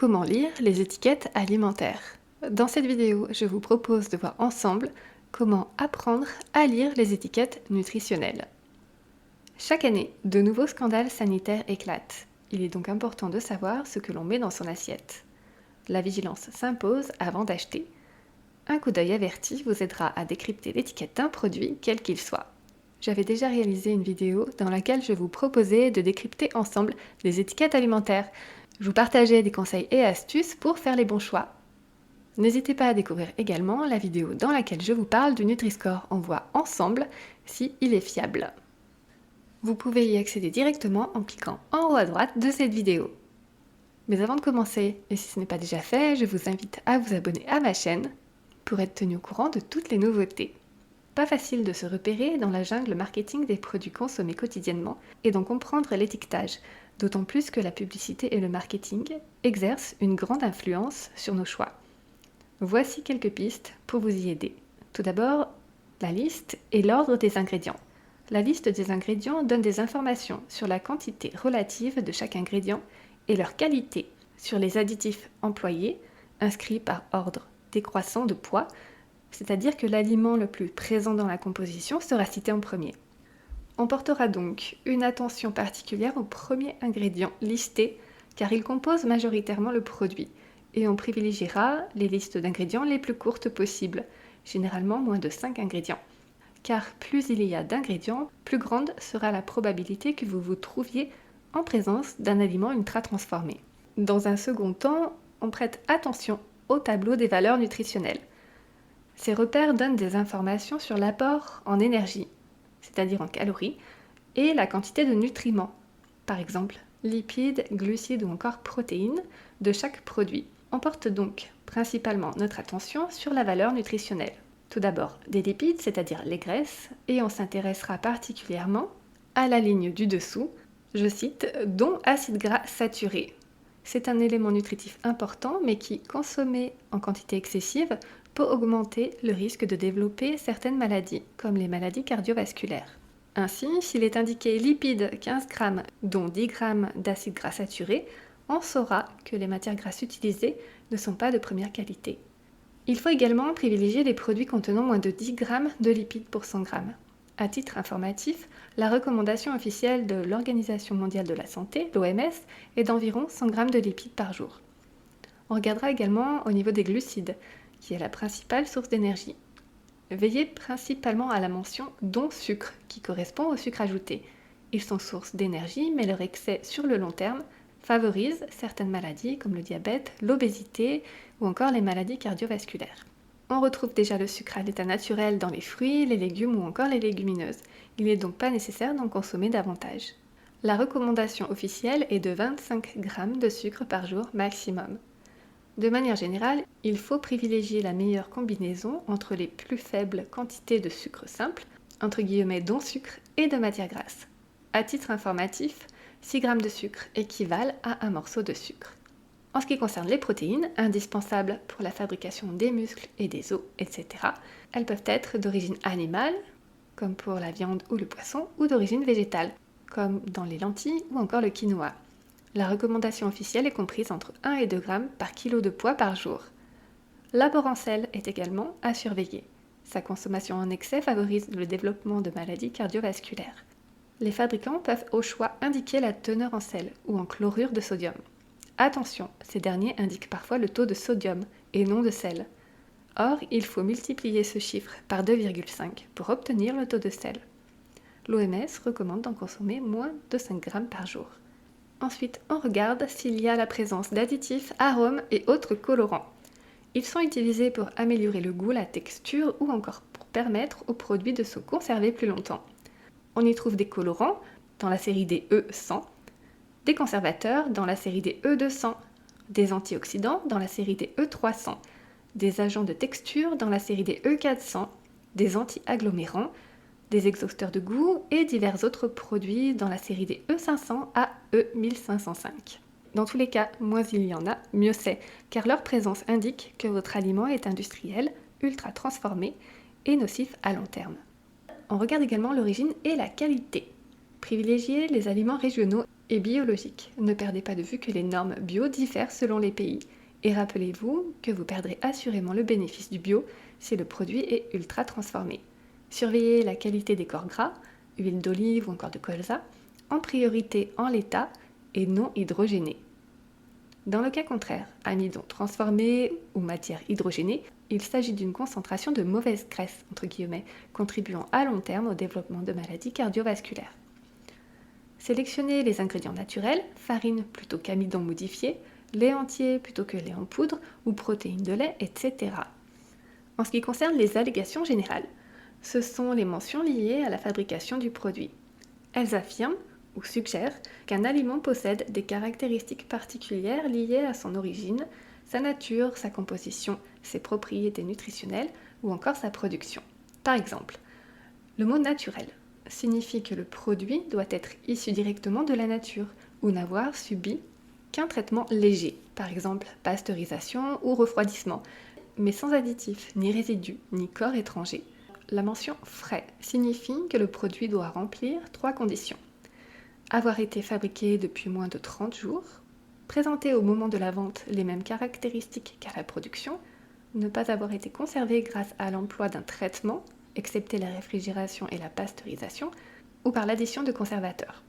Comment lire les étiquettes alimentaires? Dans cette vidéo, je vous propose de voir ensemble comment apprendre à lire les étiquettes nutritionnelles. Chaque année, de nouveaux scandales sanitaires éclatent. Il est donc important de savoir ce que l'on met dans son assiette. La vigilance s'impose avant d'acheter. Un coup d'œil averti vous aidera à décrypter l'étiquette d'un produit, quel qu'il soit. J'avais déjà réalisé une vidéo dans laquelle je vous proposais de décrypter ensemble les étiquettes alimentaires. Je vous partageais des conseils et astuces pour faire les bons choix. N'hésitez pas à découvrir également la vidéo dans laquelle je vous parle du Nutri-Score. On voit ensemble si il est fiable. Vous pouvez y accéder directement en cliquant en haut à droite de cette vidéo. Mais avant de commencer, et si ce n'est pas déjà fait, je vous invite à vous abonner à ma chaîne pour être tenu au courant de toutes les nouveautés. Pas facile de se repérer dans la jungle marketing des produits consommés quotidiennement et d'en comprendre l'étiquetage, d'autant plus que la publicité et le marketing exercent une grande influence sur nos choix. Voici quelques pistes pour vous y aider. Tout d'abord, la liste et l'ordre des ingrédients. La liste des ingrédients donne des informations sur la quantité relative de chaque ingrédient et leur qualité, sur les additifs employés, inscrits par ordre décroissant de poids, c'est-à-dire que l'aliment le plus présent dans la composition sera cité en premier. On portera donc une attention particulière au premier ingrédient listé, car il compose majoritairement le produit, et on privilégiera les listes d'ingrédients les plus courtes possibles, généralement moins de 5 ingrédients. Car plus il y a d'ingrédients, plus grande sera la probabilité que vous vous trouviez en présence d'un aliment ultra transformé. Dans un second temps, on prête attention au tableau des valeurs nutritionnelles. Ces repères donnent des informations sur l'apport en énergie, c'est-à-dire en calories, et la quantité de nutriments, par exemple lipides, glucides ou encore protéines, de chaque produit. On porte donc principalement notre attention sur la valeur nutritionnelle. Tout d'abord, des lipides, c'est-à-dire les graisses, et on s'intéressera particulièrement à la ligne du dessous, je cite, dont acides gras saturés. C'est un élément nutritif important, mais qui, consommé en quantité excessive, peut augmenter le risque de développer certaines maladies, comme les maladies cardiovasculaires. Ainsi, s'il est indiqué lipides 15 g, dont 10 g d'acides gras saturés, on saura que les matières grasses utilisées ne sont pas de première qualité. Il faut également privilégier les produits contenant moins de 10 g de lipides pour 100 g. À titre informatif, la recommandation officielle de l'Organisation mondiale de la santé, l'OMS, est d'environ 100 g de lipides par jour. On regardera également au niveau des glucides, qui est la principale source d'énergie. Veillez principalement à la mention « dont sucre » qui correspond au sucre ajouté. Ils sont source d'énergie, mais leur excès sur le long terme favorise certaines maladies comme le diabète, l'obésité ou encore les maladies cardiovasculaires. On retrouve déjà le sucre à l'état naturel dans les fruits, les légumes ou encore les légumineuses. Il n'est donc pas nécessaire d'en consommer davantage. La recommandation officielle est de 25 g de sucre par jour maximum. De manière générale, il faut privilégier la meilleure combinaison entre les plus faibles quantités de sucre simple, entre guillemets dont sucre, et de matières grasses. À titre informatif, 6 g de sucre équivalent à un morceau de sucre. En ce qui concerne les protéines, indispensables pour la fabrication des muscles et des os, etc., elles peuvent être d'origine animale, comme pour la viande ou le poisson, ou d'origine végétale, comme dans les lentilles ou encore le quinoa. La recommandation officielle est comprise entre 1 et 2 g par kilo de poids par jour. L'apport en sel est également à surveiller. Sa consommation en excès favorise le développement de maladies cardiovasculaires. Les fabricants peuvent au choix indiquer la teneur en sel ou en chlorure de sodium. Attention, ces derniers indiquent parfois le taux de sodium et non de sel. Or, il faut multiplier ce chiffre par 2,5 pour obtenir le taux de sel. L'OMS recommande d'en consommer moins de 5 g par jour. Ensuite, on regarde s'il y a la présence d'additifs, arômes et autres colorants. Ils sont utilisés pour améliorer le goût, la texture ou encore pour permettre aux produits de se conserver plus longtemps. On y trouve des colorants dans la série des E100, des conservateurs dans la série des E200, des antioxydants dans la série des E300, des agents de texture dans la série des E400, des anti-agglomérants, des exhausteurs de goût et divers autres produits dans la série des E500 à E1505. Dans tous les cas, moins il y en a, mieux c'est, car leur présence indique que votre aliment est industriel, ultra transformé et nocif à long terme. On regarde également l'origine et la qualité. Privilégiez les aliments régionaux et biologique. Ne perdez pas de vue que les normes bio diffèrent selon les pays. Et rappelez-vous que vous perdrez assurément le bénéfice du bio si le produit est ultra transformé. Surveillez la qualité des corps gras, huile d'olive ou encore de colza, en priorité en l'état et non hydrogéné. Dans le cas contraire, amidon transformé ou matière hydrogénée, il s'agit d'une concentration de mauvaise graisse, entre guillemets, contribuant à long terme au développement de maladies cardiovasculaires. Sélectionnez les ingrédients naturels, farine plutôt qu'amidon modifié, lait entier plutôt que lait en poudre ou protéines de lait, etc. En ce qui concerne les allégations générales, ce sont les mentions liées à la fabrication du produit. Elles affirment ou suggèrent qu'un aliment possède des caractéristiques particulières liées à son origine, sa nature, sa composition, ses propriétés nutritionnelles ou encore sa production. Par exemple, le mot naturel signifie que le produit doit être issu directement de la nature ou n'avoir subi qu'un traitement léger, par exemple pasteurisation ou refroidissement, mais sans additifs, ni résidus, ni corps étrangers. La mention frais signifie que le produit doit remplir 3 conditions. Avoir été fabriqué depuis moins de 30 jours, présenter au moment de la vente les mêmes caractéristiques qu'à la production, ne pas avoir été conservé grâce à l'emploi d'un traitement, excepté la réfrigération et la pasteurisation, ou par l'addition de conservateurs.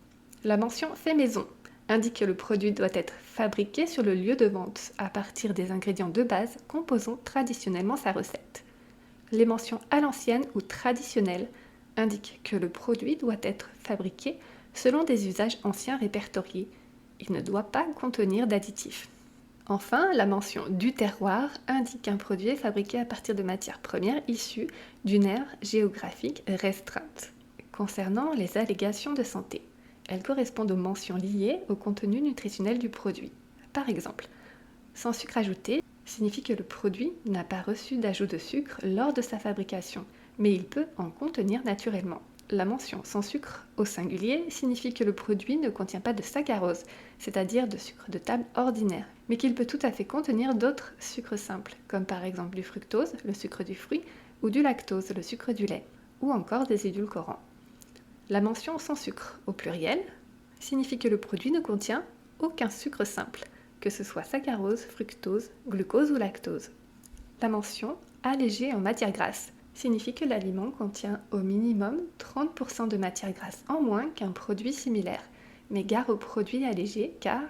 La mention fait maison indique que le produit doit être fabriqué sur le lieu de vente à partir des ingrédients de base composant traditionnellement sa recette. Les mentions à l'ancienne ou traditionnelles indiquent que le produit doit être fabriqué selon des usages anciens répertoriés. Il ne doit pas contenir d'additifs. Enfin, la mention du terroir indique qu'un produit est fabriqué à partir de matières premières issues d'une aire géographique restreinte. Concernant les allégations de santé, elles correspondent aux mentions liées au contenu nutritionnel du produit. Par exemple, sans sucre ajouté signifie que le produit n'a pas reçu d'ajout de sucre lors de sa fabrication, mais il peut en contenir naturellement. La mention sans sucre au singulier signifie que le produit ne contient pas de saccharose, c'est-à-dire de sucre de table ordinaire, mais qu'il peut tout à fait contenir d'autres sucres simples, comme par exemple du fructose, le sucre du fruit, ou du lactose, le sucre du lait, ou encore des édulcorants. La mention sans sucre au pluriel signifie que le produit ne contient aucun sucre simple, que ce soit saccharose, fructose, glucose ou lactose. La mention allégée en matière grasse signifie que l'aliment contient au minimum 30% de matière grasse en moins qu'un produit similaire, mais gare aux produits allégés car,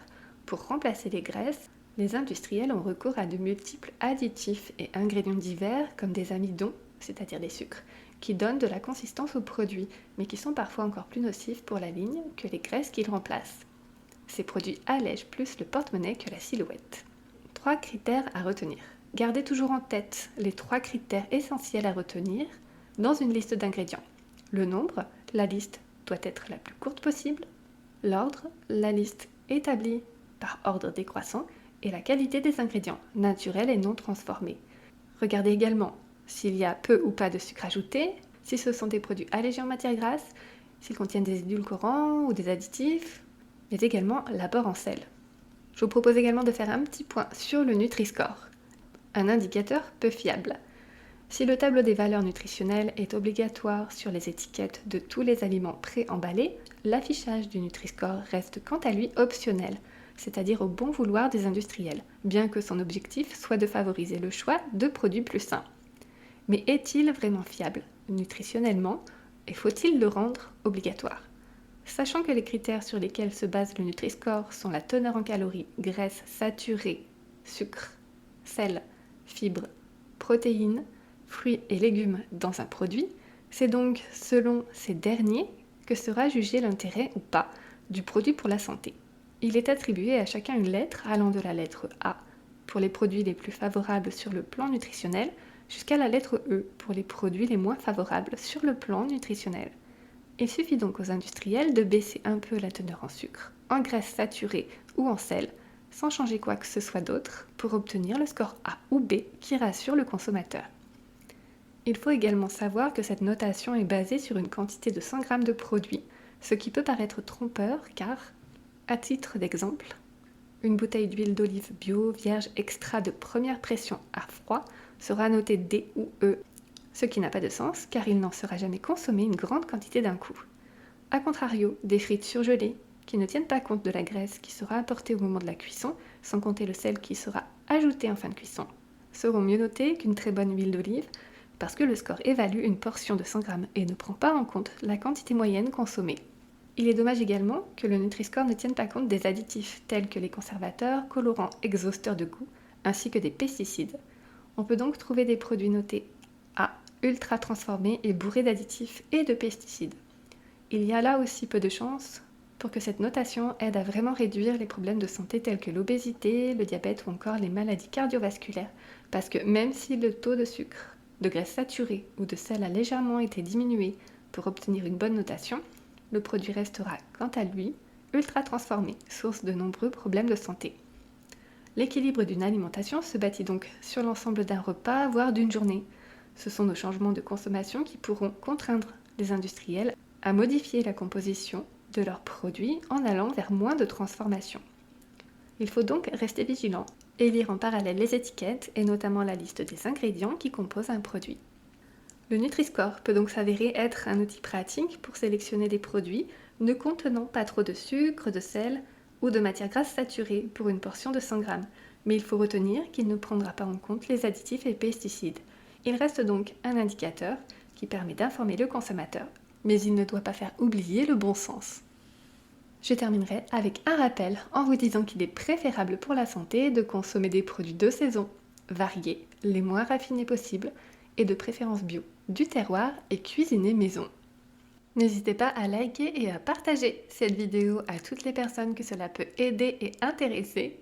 pour remplacer les graisses, les industriels ont recours à de multiples additifs et ingrédients divers comme des amidons, c'est-à-dire des sucres, qui donnent de la consistance au produit, mais qui sont parfois encore plus nocifs pour la ligne que les graisses qu'ils remplacent. Ces produits allègent plus le porte-monnaie que la silhouette. 3 critères à retenir. Gardez toujours en tête les 3 critères essentiels à retenir dans une liste d'ingrédients. Le nombre, la liste doit être la plus courte possible. L'ordre, la liste établie par ordre décroissant. Et la qualité des ingrédients, naturels et non transformés. Regardez également s'il y a peu ou pas de sucre ajouté, si ce sont des produits allégés en matière grasse, s'ils contiennent des édulcorants ou des additifs, mais également l'apport en sel. Je vous propose également de faire un petit point sur le Nutri-Score, un indicateur peu fiable. Si le tableau des valeurs nutritionnelles est obligatoire sur les étiquettes de tous les aliments pré-emballés, l'affichage du Nutri-Score reste quant à lui optionnel, c'est-à-dire au bon vouloir des industriels, bien que son objectif soit de favoriser le choix de produits plus sains. Mais est-il vraiment fiable nutritionnellement et faut-il le rendre obligatoire ? Sachant que les critères sur lesquels se base le Nutri-Score sont la teneur en calories, graisses saturées, sucre, sel, fibres, protéines, fruits et légumes dans un produit, c'est donc selon ces derniers que sera jugé l'intérêt ou pas du produit pour la santé. Il est attribué à chacun une lettre allant de la lettre A pour les produits les plus favorables sur le plan nutritionnel jusqu'à la lettre E pour les produits les moins favorables sur le plan nutritionnel. Il suffit donc aux industriels de baisser un peu la teneur en sucre, en graisse saturée ou en sel, sans changer quoi que ce soit d'autre, pour obtenir le score A ou B qui rassure le consommateur. Il faut également savoir que cette notation est basée sur une quantité de 100 g de produit, ce qui peut paraître trompeur car, à titre d'exemple, une bouteille d'huile d'olive bio, vierge, extra de première pression à froid sera notée D ou E, ce qui n'a pas de sens car il n'en sera jamais consommé une grande quantité d'un coup. A contrario, des frites surgelées, qui ne tiennent pas compte de la graisse qui sera apportée au moment de la cuisson, sans compter le sel qui sera ajouté en fin de cuisson, seront mieux notés qu'une très bonne huile d'olive, parce que le score évalue une portion de 100 g et ne prend pas en compte la quantité moyenne consommée. Il est dommage également que le Nutri-Score ne tienne pas compte des additifs tels que les conservateurs, colorants, exhausteurs de goût, ainsi que des pesticides. On peut donc trouver des produits notés A, ultra transformés et bourrés d'additifs et de pesticides. Il y a là aussi peu de chances pour que cette notation aide à vraiment réduire les problèmes de santé tels que l'obésité, le diabète ou encore les maladies cardiovasculaires, parce que même si le taux de sucre, de graisse saturée ou de sel a légèrement été diminué pour obtenir une bonne notation, le produit restera quant à lui ultra transformé, source de nombreux problèmes de santé. L'équilibre d'une alimentation se bâtit donc sur l'ensemble d'un repas, voire d'une journée. Ce sont nos changements de consommation qui pourront contraindre les industriels à modifier la composition de leurs produits en allant vers moins de transformation. Il faut donc rester vigilant et lire en parallèle les étiquettes et notamment la liste des ingrédients qui composent un produit. Le Nutri-Score peut donc s'avérer être un outil pratique pour sélectionner des produits ne contenant pas trop de sucre, de sel ou de matières grasses saturées pour une portion de 100 g, mais il faut retenir qu'il ne prendra pas en compte les additifs et pesticides. Il reste donc un indicateur qui permet d'informer le consommateur, mais il ne doit pas faire oublier le bon sens. Je terminerai avec un rappel en vous disant qu'il est préférable pour la santé de consommer des produits de saison, variés, les moins raffinés possibles, et de préférence bio, du terroir et cuisinés maison. N'hésitez pas à liker et à partager cette vidéo à toutes les personnes que cela peut aider et intéresser.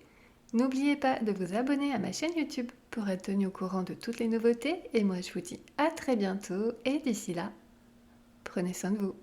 N'oubliez pas de vous abonner à ma chaîne YouTube pour être tenu au courant de toutes les nouveautés et moi je vous dis à très bientôt et d'ici là, prenez soin de vous.